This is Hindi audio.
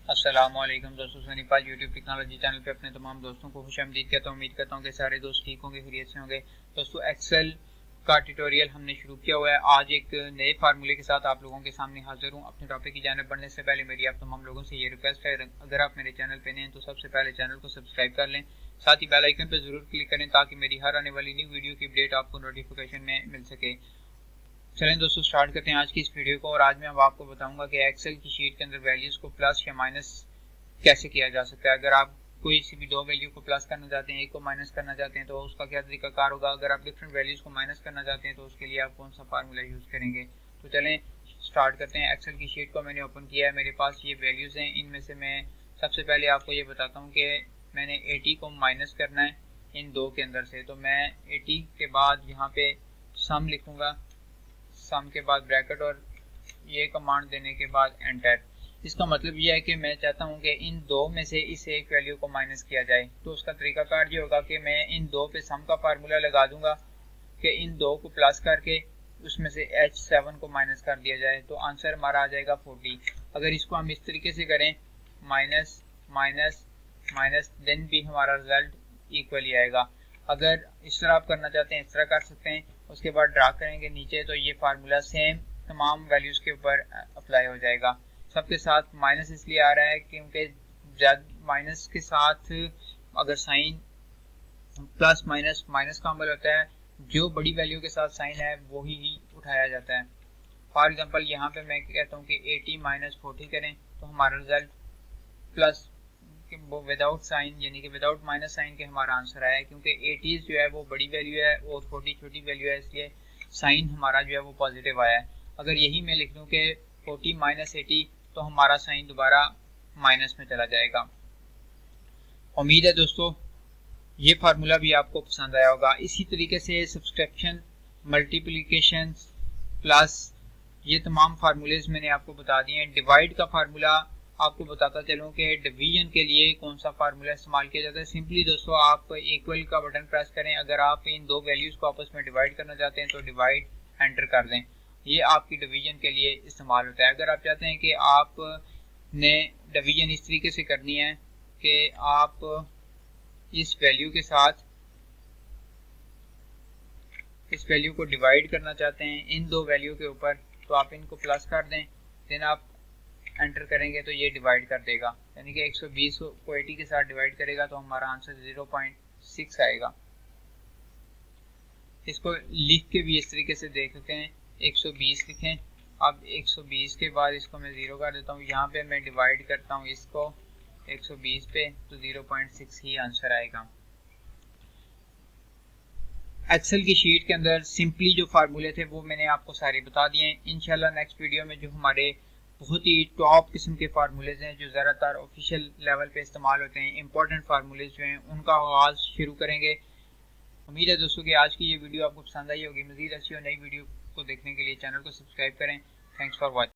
अस्सलामुअलैकुम दोस्तों, सनीपाल यूट्यूब टेक्नोलॉजी चैनल पे अपने तमाम दोस्तों को खुशामदीद कहता हूँ। उम्मीद करता हूँ कि सारे दोस्त ठीक होंगे, खैरियत से होंगे। दोस्तों, एक्सेल का ट्यूटोरियल हमने शुरू किया हुआ है। आज एक नए फार्मूले के साथ आप लोगों के सामने हाजिर हूँ। अपने टॉपिक की जानिब बढ़ने से पहले मेरी आप तमाम लोगों से ये रिक्वेस्ट है, अगर आप मेरे चैनल पे नए हैं तो सबसे पहले चैनल को सब्सक्राइब कर लें, साथ ही बेल आइकन पर जरूर क्लिक करें ताकि मेरी हर आने वाली न्यू वीडियो की अपडेट आपको नोटिफिकेशन में मिल सके। चलें दोस्तों, स्टार्ट करते हैं आज की इस वीडियो को। और आज मैं आपको बताऊंगा कि एक्सेल की शीट के अंदर वैल्यूज को प्लस या माइनस कैसे किया जा सकता है। अगर आप कोई सी भी दो वैल्यू को प्लस करना चाहते हैं, एक को माइनस करना चाहते हैं तो उसका क्या तरीकाकार होगा। अगर आप डिफरेंट वैल्यूज को माइनस करना चाहते हैं तो उसके लिए आप कौन सा फार्मूला यूज करेंगे। तो चलें स्टार्ट करते हैं। एक्सेल की शीट को मैंने ओपन किया है, मेरे पास ये वैल्यूज हैं। इनमें से मैं सबसे पहले आपको ये बताता हूँ कि मैंने 80 को माइनस करना है इन दो के अंदर से। तो मैं 80 के बाद यहाँ पे सम लिखूंगा, सम के बाद ब्रैकेट और ये कमांड देने के बाद एंटर। इसका मतलब यह है कि मैं चाहता हूं कि इन दो में से इस एक वैल्यू को माइनस किया जाए। तो उसका तरीकाकार ये होगा कि मैं इन दो पे सम का फार्मूला लगा दूंगा कि इन दो को प्लस करके उसमें से H7 को माइनस कर दिया जाए, तो आंसर हमारा आ जाएगा 40। अगर इसको हम इस तरीके से करें, माइनस माइनस माइनस, देन भी हमारा रिजल्ट इक्वल ही आएगा। अगर इस तरह आप करना चाहते हैं इस तरह कर सकते हैं। उसके बाद ड्रा करेंगे नीचे तो ये फार्मूला सेम तमाम वैल्यूज के ऊपर अप्लाई हो जाएगा। सबके साथ माइनस इसलिए आ रहा है क्योंकि माइनस के साथ अगर साइन प्लस माइनस माइनस का अमल होता है, जो बड़ी वैल्यू के साथ साइन है वही ही उठाया जाता है। फॉर एग्जांपल यहाँ पे मैं कहता हूँ कि 80 माइनस 40 करें तो हमारा रिजल्ट प्लस वो विदाउट साइन यानी कि विदाउट माइनस साइन के हमारा आंसर आया है, क्योंकि 80 जो है वो बड़ी वैल्यू है और 40 छोटी वैल्यू है, इसलिए साइन हमारा जो है वो पॉजिटिव आया है। अगर यही मैं लिख दूं कि 40 माइनस 80 तो हमारा साइन दोबारा माइनस में चला जाएगा। उम्मीद है दोस्तों ये फार्मूला भी आपको पसंद आया होगा। इसी तरीके से सब्सट्रैक्शन, मल्टीप्लिकेशन, प्लस ये तमाम फार्मूलेज मैंने आपको बता दिए हैं। डिवाइड का फार्मूला आपको बताता चलूं कि डिवीजन के लिए कौन सा फार्मूला इस्तेमाल किया जाता है। सिंपली दोस्तों आप इक्वल का बटन प्रेस करें। अगर आप इन दो वैल्यूज को आपस में डिवाइड करना चाहते हैं तो डिवाइड एंटर कर दें, ये आपकी डिवीजन के लिए इस्तेमाल होता है। अगर आप चाहते हैं कि आपने डिवीजन इस तरीके से करनी है कि आप इस वैल्यू के साथ इस वैल्यू को डिवाइड करना चाहते हैं इन दो वैल्यू के ऊपर, तो आप इनको प्लस कर दें, देन आप एंटर करेंगे तो ये डिवाइड कर देगा, यानी कि 120 को 80 के साथ डिवाइड करेगा तो हमारा आंसर 0.6 आएगा। इसको लिख के भी इस तरीके से देख सकते हैं, 120 लिखें। अब 120 के बाद इसको मैं 0 कर देता हूँ, यहाँ पे मैं डिवाइड करता हूँ इसको 120 पे तो 0.6 ही आंसर आएगा। एक्सेल की शीट के अंदर सिंपली जो फार्मूले थे वो मैंने आपको सारे बता दिए हैं। इंशाल्लाह नेक्स्ट वीडियो में जो हमारे बहुत ही टॉप किस्म के फार्मूलेज हैं जो ज़्यादातर ऑफिशियल लेवल पे इस्तेमाल होते हैं, इंपॉर्टेंट फार्मूलेज जो हैं उनका आगाज़ शुरू करेंगे। उम्मीद है दोस्तों कि आज की ये वीडियो आपको पसंद आई होगी। मज़ीद अच्छी और नई वीडियो को देखने के लिए चैनल को सब्सक्राइब करें। Thanks for watching.